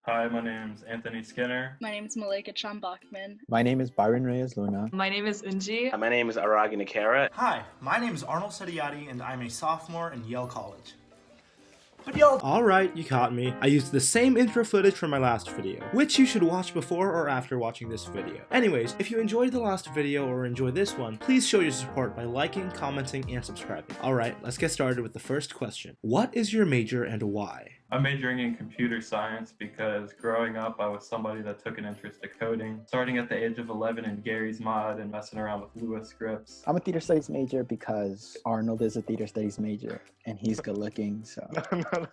Hi, my name's Anthony Skinner. My name is Malika Chambachman. My name is Byron Reyes Luna. My name is Unji. My name is Aragi Nakara. Hi, my name is Arnold Sadiati, and I'm a sophomore in Yale College. Alright, you caught me. I used the same intro footage from my last video, which you should watch before or after watching this video. Anyways, if you enjoyed the last video or enjoy this one, please show your support by liking, commenting, and subscribing. Alright, let's get started with the first question. What is your major and why? I'm majoring in computer science because growing up I was somebody that took an interest to coding, starting at the age of 11 in Gary's Mod and messing around with Lewis scripts. I'm a theater studies major because Arnold is a theater studies major and he's good looking, so. No.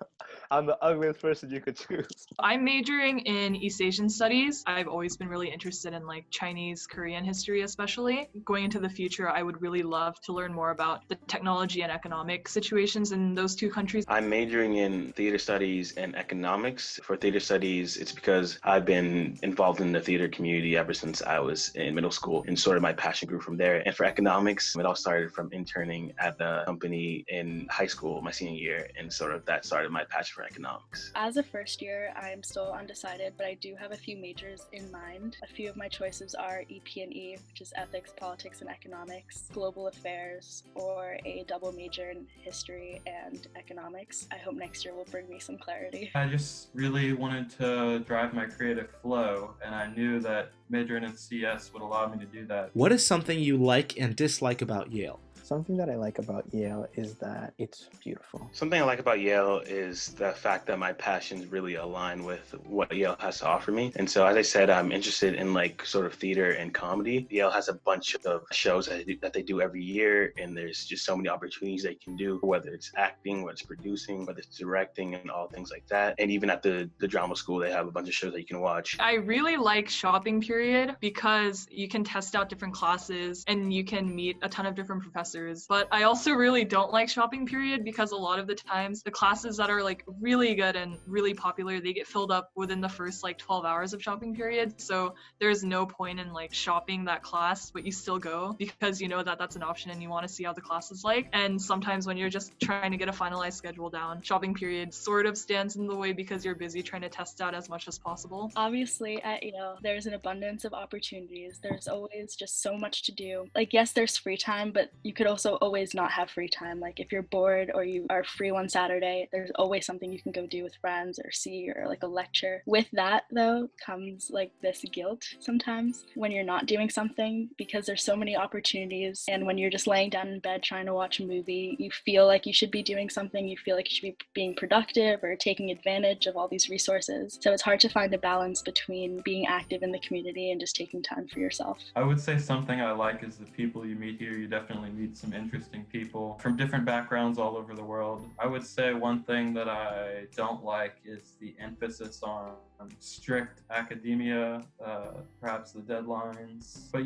I'm the ugliest person you could choose. I'm majoring in East Asian studies. I've always been really interested in Chinese, Korean history especially. Going into the future, I would really love to learn more about the technology and economic situations in those two countries. I'm majoring in theater studies and economics. For theater studies, it's because I've been involved in the theater community ever since I was in middle school, and sort of my passion grew from there. And for economics, it all started from interning at the company in high school, my senior year, and sort of that started my passion for economics. As a first year, I'm still undecided, but I do have a few majors in mind. A few of my choices are EP&E, which is ethics, politics, and economics, global affairs, or a double major in history and economics. I hope next year will bring me some clarity. I just really wanted to drive my creative flow, and I knew that majoring in CS would allow me to do that. What is something you like and dislike about Yale? Something that I like about Yale is that it's beautiful. Something I like about Yale is the fact that my passions really align with what Yale has to offer me. And so, as I said, I'm interested in sort of theater and comedy. Yale has a bunch of shows that they do every year, and there's just so many opportunities they can do, whether it's acting, whether it's producing, whether it's directing, and all things like that. And even at the drama school, they have a bunch of shows that you can watch. I really like shopping period because you can test out different classes and you can meet a ton of different professors. But I also really don't like shopping period because a lot of the times the classes that are really good and really popular, they get filled up within the first 12 hours of shopping period. So there's no point in shopping that class, but you still go because you know that that's an option and you want to see how the class is like. And sometimes when you're just trying to get a finalized schedule down, shopping period sort of stands in the way because you're busy trying to test out as much as possible. Obviously, there's an abundance of opportunities. There's always just so much to do. Yes, there's free time, but you could also always not have free time. If you're bored or you are free one Saturday, there's always something you can go do with friends or see, or a lecture. With that though comes this guilt sometimes when you're not doing something because there's so many opportunities, and when you're just laying down in bed trying to watch a movie, you feel like you should be doing something, you feel like you should be being productive or taking advantage of all these resources. So it's hard to find a balance between being active in the community and just taking time for yourself. I would say something I like is the people you meet here. You definitely meet some interesting people from different backgrounds all over the world. I would say one thing that I don't like is the emphasis on strict academia, perhaps the deadlines. But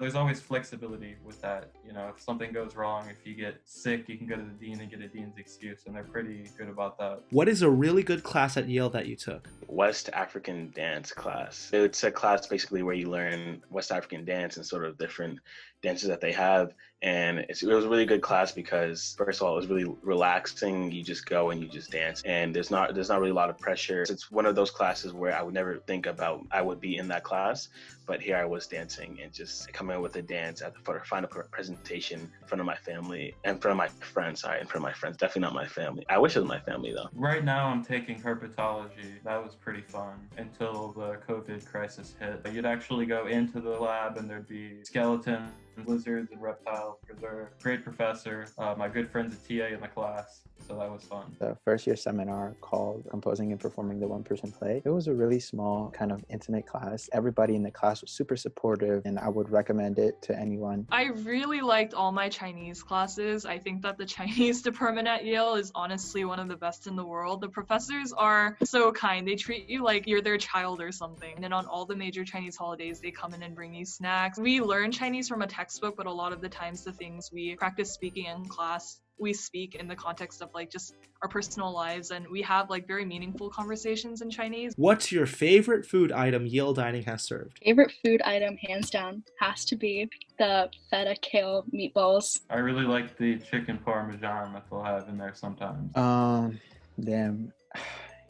there's always flexibility with that. If something goes wrong, if you get sick, you can go to the dean and get a dean's excuse, and they're pretty good about that. What is a really good class at Yale that you took? West African dance class. It's a class basically where you learn West African dance and sort of different dances that they have. And it was a really good class because, first of all, it was really relaxing. You just go and you just dance, and there's not really a lot of pressure. It's one of those classes where I would never think about I would be in that class, but here I was dancing and just coming up with a dance at the final presentation in front of my family, in front of my friends. Definitely not my family. I wish it was my family though. Right now I'm taking herpetology. That was pretty fun until the COVID crisis hit. You'd actually go into the lab and there'd be skeletons, lizards, and reptiles preserved. Great professor. My good friend's a TA in the class, so that was fun. The first year seminar called Composing and Performing the One-Person Play. It was a really small, kind of intimate class. Everybody in the class was super supportive, and I would recommend it to anyone. I really liked all my Chinese classes. I think that the Chinese department at Yale is honestly one of the best in the world. The professors are so kind. They treat you like you're their child or something. And then on all the major Chinese holidays, they come in and bring you snacks. We learn Chinese from a textbook, but a lot of the times the things we practice speaking in class, we speak in the context of just our personal lives, and we have very meaningful conversations in Chinese. What's your favorite food item Yale Dining has served? Favorite food item, hands down, has to be the feta kale meatballs. I really like the chicken parmesan that they'll have in there sometimes.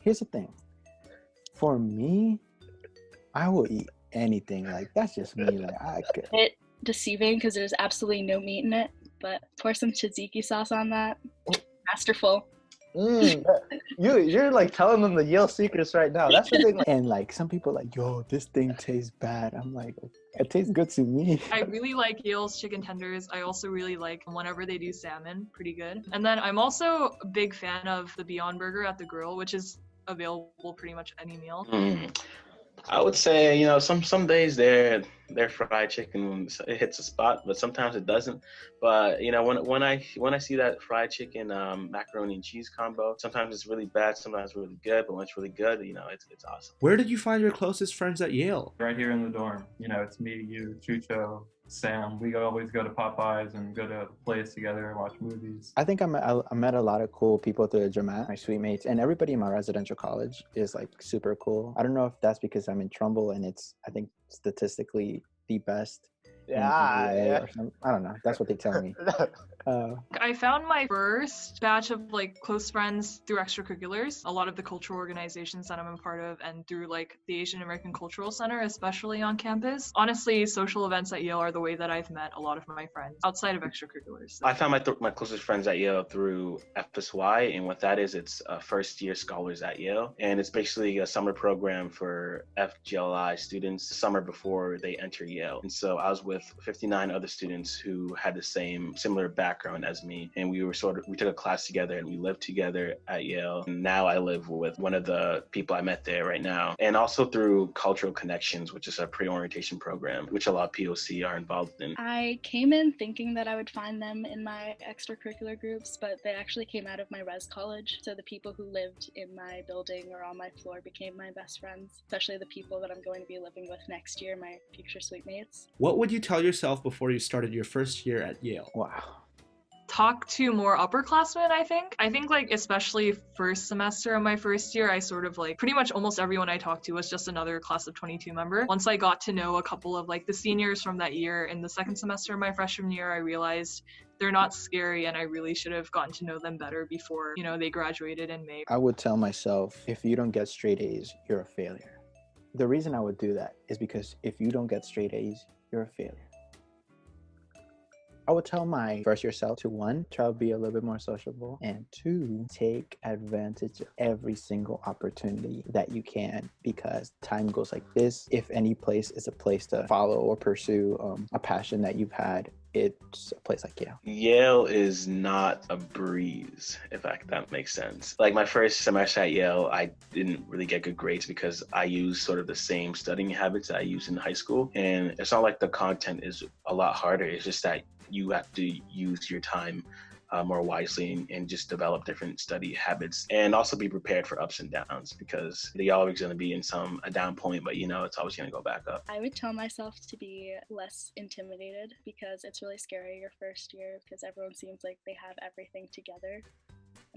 Here's the thing. For me, I will eat anything. Like, that's just me. Like, I could. Bit deceiving because there's absolutely no meat in it, but pour some tzatziki sauce on that. Masterful. You're like telling them the Yale secrets right now. That's the thing. And like some people are like, yo, this thing tastes bad. I'm like, it tastes good to me. I really like Yale's chicken tenders. I also really like whenever they do salmon, pretty good. And then I'm also a big fan of the Beyond Burger at the grill, which is available pretty much any meal. I would say, you know, some days their fried chicken, it hits a spot, but sometimes it doesn't. But you know, when I see that fried chicken macaroni and cheese combo, sometimes it's really bad, sometimes it's really good. But when it's really good, you know, it's awesome. Where did you find your closest friends at Yale? Right here in the dorm. You know, it's me, you, Chucho, Sam. We always go to Popeyes and go to plays together and watch movies. I think I met a lot of cool people through the Dramat, my suite mates, and everybody in my residential college is like super cool. I don't know if that's because I'm in Trumbull and it's, I think, statistically the best. Yeah. Or something. I don't know. That's what they tell me. I found my first batch of like close friends through extracurriculars, a lot of the cultural organizations that I'm a part of, and through like the Asian American Cultural Center, especially on campus. Honestly, social events at Yale are the way that I've met a lot of my friends outside of extracurriculars. I found my closest friends at Yale through FSY, and what that is, it's first year scholars at Yale, and it's basically a summer program for FGLI students the summer before they enter Yale. And so I was with 59 other students who had the similar background as me, and we took a class together and we lived together at Yale. And now I live with one of the people I met there right now, and also through Cultural Connections, which is a pre-orientation program which a lot of POC are involved in. I came in thinking that I would find them in my extracurricular groups, but they actually came out of my res college. So the people who lived in my building or on my floor became my best friends, especially the people that I'm going to be living with next year, my future suite mates. What would you tell yourself before you started your first year at Yale? Wow. Talk to more upperclassmen, I think like especially first semester of my first year, I sort of like pretty much almost everyone I talked to was just another class of 22 member. Once I got to know a couple of like the seniors from that year in the second semester of my freshman year, I realized they're not scary and I really should have gotten to know them better before, you know, they graduated in May. I would tell myself, if you don't get straight A's, you're a failure. The reason I would do that is because if you don't get straight A's, you're a failure. I would tell my first year self to, 1, try to be a little bit more sociable, and 2, take advantage of every single opportunity that you can, because time goes like this. If any place is a place to follow or pursue a passion that you've had, it's a place like Yale. Yale is not a breeze, if that makes sense. Like my first semester at Yale, I didn't really get good grades because I used sort of the same studying habits that I used in high school. And it's not like the content is a lot harder. It's just that you have to use your time more wisely and just develop different study habits, and also be prepared for ups and downs, because you're always going to be in a down point, but you know it's always going to go back up. I would tell myself to be less intimidated, because it's really scary your first year because everyone seems like they have everything together.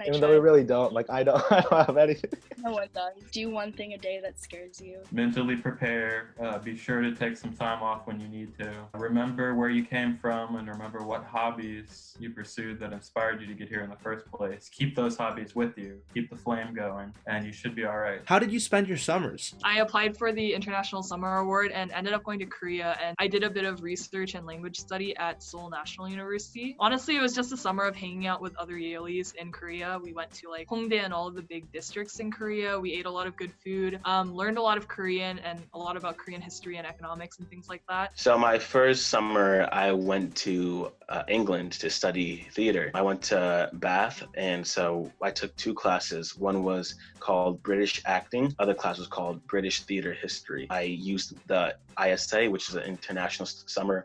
Even though we really don't. Like, I don't have anything. No one does. Do one thing a day that scares you. Mentally prepare. Be sure to take some time off when you need to. Remember where you came from and remember what hobbies you pursued that inspired you to get here in the first place. Keep those hobbies with you. Keep the flame going, and you should be all right. How did you spend your summers? I applied for the International Summer Award and ended up going to Korea, and I did a bit of research and language study at Seoul National University. Honestly, it was just a summer of hanging out with other Yaleys in Korea. We went to like Hongdae and all of the big districts in Korea. We ate a lot of good food, learned a lot of Korean and a lot about Korean history and economics and things like that. So my first summer, I went to England to study theater. I went to Bath, and so I took 2 classes. One was called British Acting. Other class was called British Theater History. I used the ISA, which is an International Summer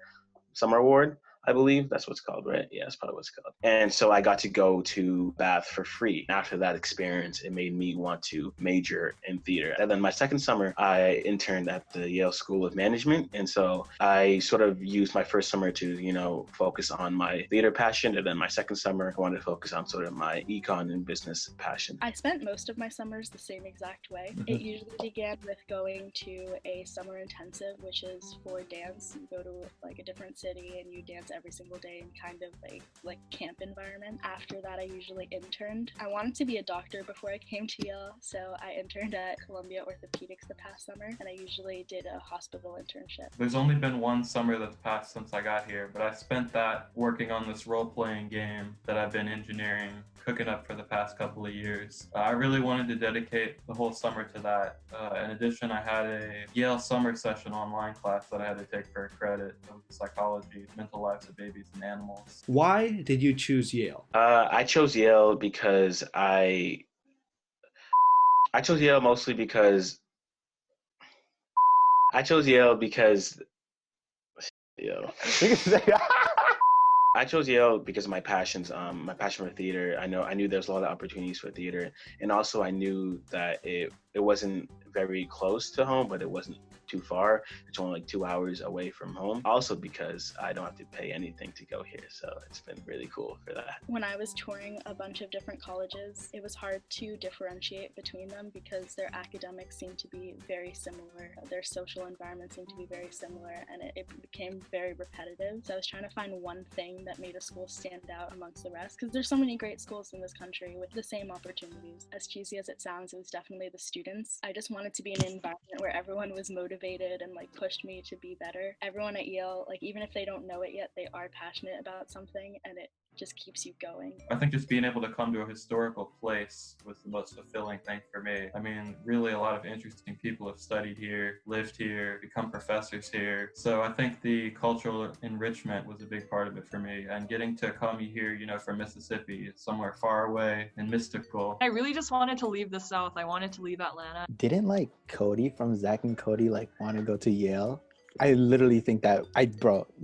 Award. I believe that's what it's called, right? Yeah, that's probably what it's called. And so I got to go to Bath for free. After that experience, it made me want to major in theater. And then my second summer, I interned at the Yale School of Management. And so I sort of used my first summer to, you know, focus on my theater passion. And then my second summer, I wanted to focus on sort of my econ and business passion. I spent most of my summers the same exact way. It usually began with going to a summer intensive, which is for dance. You go to like a different city and you dance class every single day in kind of like camp environment. After that, I usually interned. I wanted to be a doctor before I came to Yale, so I interned at Columbia Orthopedics the past summer, and I usually did a hospital internship. There's only been one summer that's passed since I got here, but I spent that working on this role-playing game that I've been engineering, cooking up for the past couple of years. I really wanted to dedicate the whole summer to that. In addition, I had a Yale summer session online class that I had to take for a credit of psychology, mental lives of babies and animals. Why did you choose Yale? I chose Yale because I chose Yale mostly because I chose Yale because I chose Yale because of my passions, my passion for theater. I knew there was a lot of opportunities for theater, and also I knew that it wasn't very close to home, but it wasn't too far. It's only like 2 hours away from home. Also because I don't have to pay anything to go here, so it's been really cool for that. When I was touring a bunch of different colleges, it was hard to differentiate between them because their academics seemed to be very similar. Their social environment seemed to be very similar, and it became very repetitive. So I was trying to find one thing that made a school stand out amongst the rest, because there's so many great schools in this country with the same opportunities. As cheesy as it sounds, it was definitely the students. I just wanted to be in an environment where everyone was motivated and like pushed me to be better. Everyone at Yale, like even if they don't know it yet, they are passionate about something, and it just keeps you going. I think just being able to come to a historical place was the most fulfilling thing for me. I mean, really a lot of interesting people have studied here, lived here, become professors here. So I think the cultural enrichment was a big part of it for me. And getting to come here, from Mississippi, somewhere far away and mystical. I really just wanted to leave the South. I wanted to leave Atlanta. Didn't like Cody from Zach and Cody want to go to Yale? I literally think that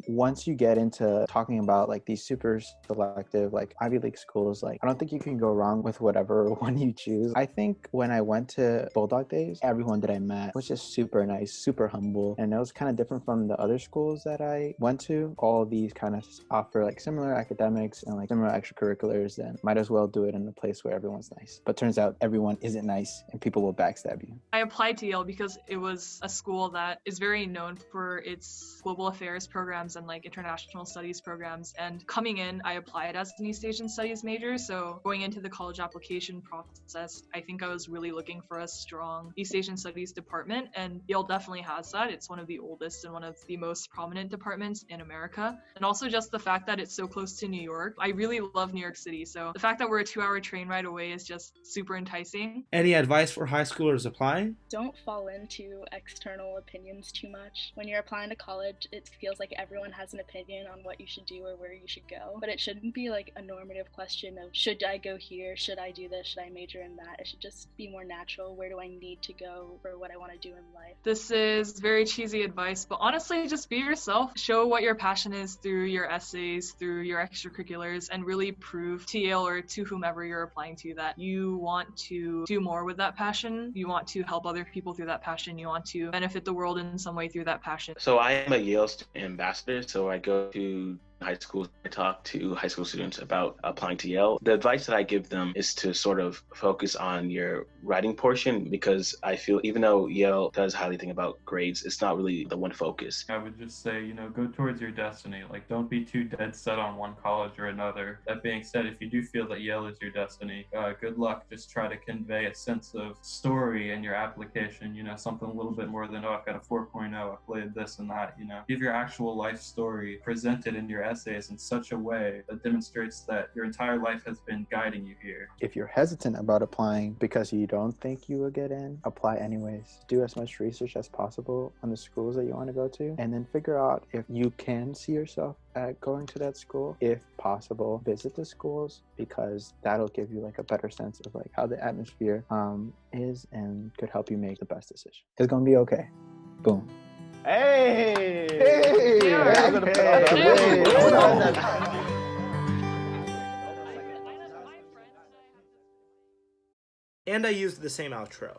once you get into talking about these super selective Ivy League schools, I don't think you can go wrong with whatever one you choose. I think when I went to Bulldog Days, everyone that I met was just super nice, super humble, and it was kind of different from the other schools that I went to. All of these kind of offer similar academics and similar extracurriculars, and might as well do it in a place where everyone's nice. But turns out everyone isn't nice and people will backstab you. I applied to Yale because it was a school that is very known for its global affairs programs and international studies programs. And coming in, I applied as an East Asian Studies major. So going into the college application process, I think I was really looking for a strong East Asian Studies department, and Yale definitely has that. It's one of the oldest and one of the most prominent departments in America. And also just the fact that it's so close to New York. I really love New York City. So the fact that we're a 2-hour train ride away is just super enticing. Any advice for high schoolers applying? Don't fall into external opinions too much. When you're applying to college, it feels like everyone has an opinion on what you should do or where you should go, but it shouldn't be a normative question of should I go here, should I do this, should I major in that. It should just be more natural. Where do I need to go for what I want to do in life? This is very cheesy advice, but honestly, just be yourself. Show what your passion is through your essays, through your extracurriculars, and really prove to Yale or to whomever you're applying to that you want to do more with that passion. You want to help other people through that passion. You want to benefit the world in some way through that passion. So I am a Yale student ambassador, so I go to high schools. I talk to high school students about applying to Yale. The advice that I give them is to sort of focus on your writing portion, because I feel even though Yale does highly think about grades, it's not really the one focus. I would just say, go towards your destiny. Don't be too dead set on one college or another. That being said, if you do feel that Yale is your destiny, good luck. Just try to convey a sense of story in your application, something a little bit more than, I've got a 4.0, I played this and that, Give your actual life story, present it in your essays in such a way that demonstrates that your entire life has been guiding you here. If you're hesitant about applying because you don't think you will get in, apply anyways. Do as much research as possible on the schools that you want to go to, and then figure out if you can see yourself at going to that school. If possible, visit the schools, because that'll give you a better sense of how the atmosphere is, and could help you make the best decision. It's gonna be okay. Boom. Hey! And I used the same outro.